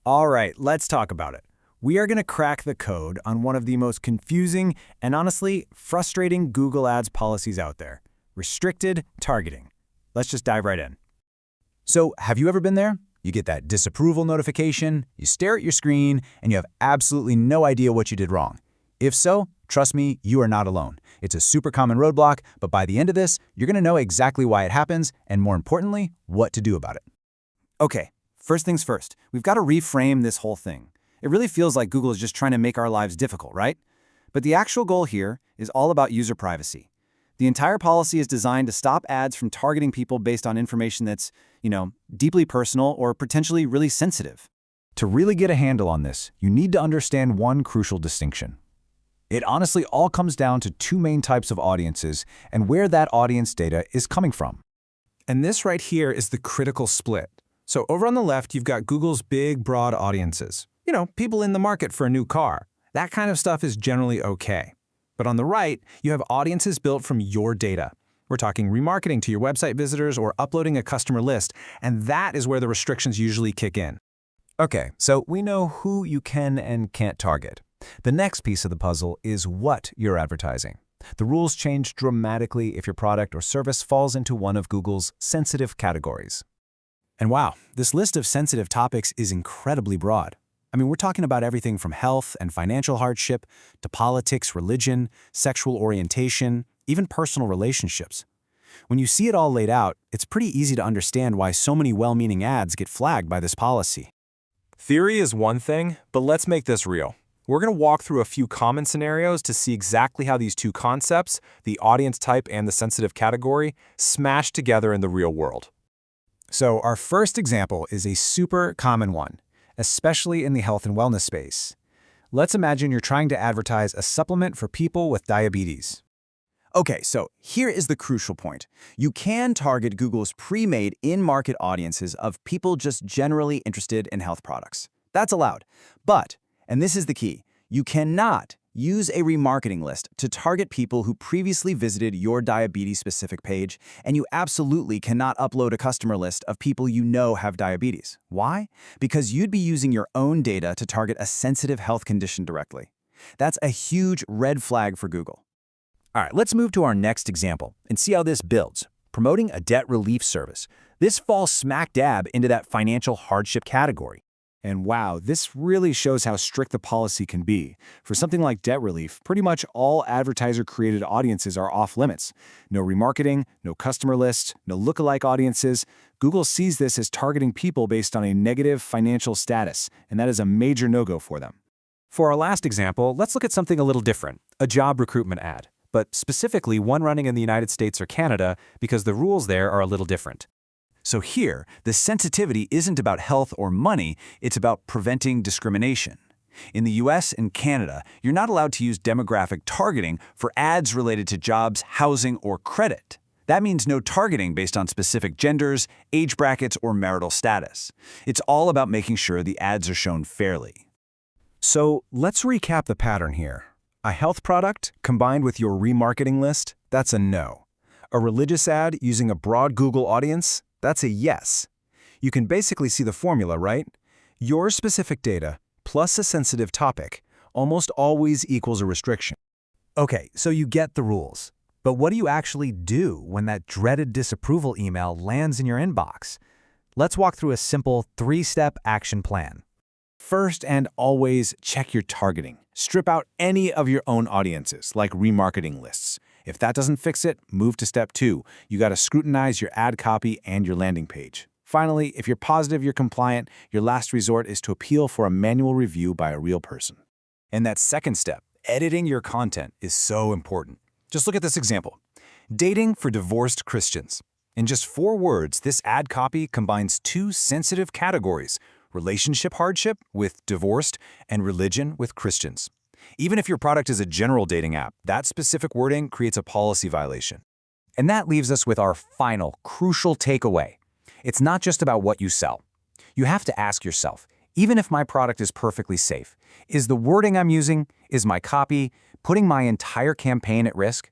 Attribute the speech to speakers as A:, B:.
A: All right, let's talk about it. We are going to crack the code on one of the most confusing and honestly frustrating Google Ads policies out there: restricted targeting. Let's just dive right in.
B: So, have you ever been there? You get that disapproval notification, you stare at your screen, and you have absolutely no idea what you did wrong. If so, trust me, you are not alone. It's a super common roadblock, but by the end of this, you're going to know exactly why it happens, and more importantly, what to do about it.
A: Okay, first things first, we've got to reframe this whole thing. It really feels like Google is just trying to make our lives difficult, right? But the actual goal here is all about user privacy. The entire policy is designed to stop ads from targeting people based on information that's, deeply personal or potentially really sensitive.
B: To really get a handle on this, you need to understand one crucial distinction. It honestly all comes down to two main types of audiences and where that audience data is coming from.
C: And this right here is the critical split. So over on the left, you've got Google's big, broad audiences. People in the market for a new car. That kind of stuff is generally okay. But on the right, you have audiences built from your data. We're talking remarketing to your website visitors or uploading a customer list, and that is where the restrictions usually kick in.
B: Okay, so we know who you can and can't target. The next piece of the puzzle is what you're advertising. The rules change dramatically if your product or service falls into one of Google's sensitive categories.
A: And wow, this list of sensitive topics is incredibly broad. We're talking about everything from health and financial hardship to politics, religion, sexual orientation, even personal relationships. When you see it all laid out, it's pretty easy to understand why so many well-meaning ads get flagged by this policy.
C: Theory is one thing, but let's make this real. We're going to walk through a few common scenarios to see exactly how these two concepts, the audience type and the sensitive category, smash together in the real world.
A: So our first example is a super common one, especially in the health and wellness space. Let's imagine you're trying to advertise a supplement for people with diabetes.
D: Okay, so here is the crucial point. You can target Google's pre-made in-market audiences of people just generally interested in health products. That's allowed. But, and this is the key, you cannot use a remarketing list to target people who previously visited your diabetes-specific page, and you absolutely cannot upload a customer list of people you know have diabetes. Why? Because you'd be using your own data to target a sensitive health condition directly. That's a huge red flag for Google.
B: All right, let's move to our next example and see how this builds. Promoting a debt relief service. This falls smack dab into that financial hardship category.
A: And wow, this really shows how strict the policy can be. For something like debt relief, pretty much all advertiser-created audiences are off limits. No remarketing, no customer lists, no lookalike audiences. Google sees this as targeting people based on a negative financial status, and that is a major no-go for them.
C: For our last example, let's look at something a little different, a job recruitment ad, but specifically one running in the United States or Canada because the rules there are a little different.
B: So here, the sensitivity isn't about health or money, it's about preventing discrimination. In the US and Canada, you're not allowed to use demographic targeting for ads related to jobs, housing, or credit. That means no targeting based on specific genders, age brackets, or marital status. It's all about making sure the ads are shown fairly.
A: So let's recap the pattern here. A health product combined with your remarketing list, that's a no. A religious ad using a broad Google audience, that's a yes. You can basically see the formula, right? Your specific data plus a sensitive topic almost always equals a restriction. Okay, so you get the rules. But what do you actually do when that dreaded disapproval email lands in your inbox? Let's walk through a simple 3-step action plan. First and always, check your targeting. Strip out any of your own audiences, like remarketing lists. If that doesn't fix it, move to step 2. You got to scrutinize your ad copy and your landing page. Finally, if you're positive you're compliant, your last resort is to appeal for a manual review by a real person. And that second step, editing your content, is so important. Just look at this example. Dating for divorced Christians. In just 4 words, this ad copy combines 2 sensitive categories: relationship hardship with divorced and religion with Christians. Even if your product is a general dating app, that specific wording creates a policy violation.
B: And that leaves us with our final, crucial takeaway. It's not just about what you sell. You have to ask yourself, even if my product is perfectly safe, is the wording I'm using, is my copy, putting my entire campaign at risk?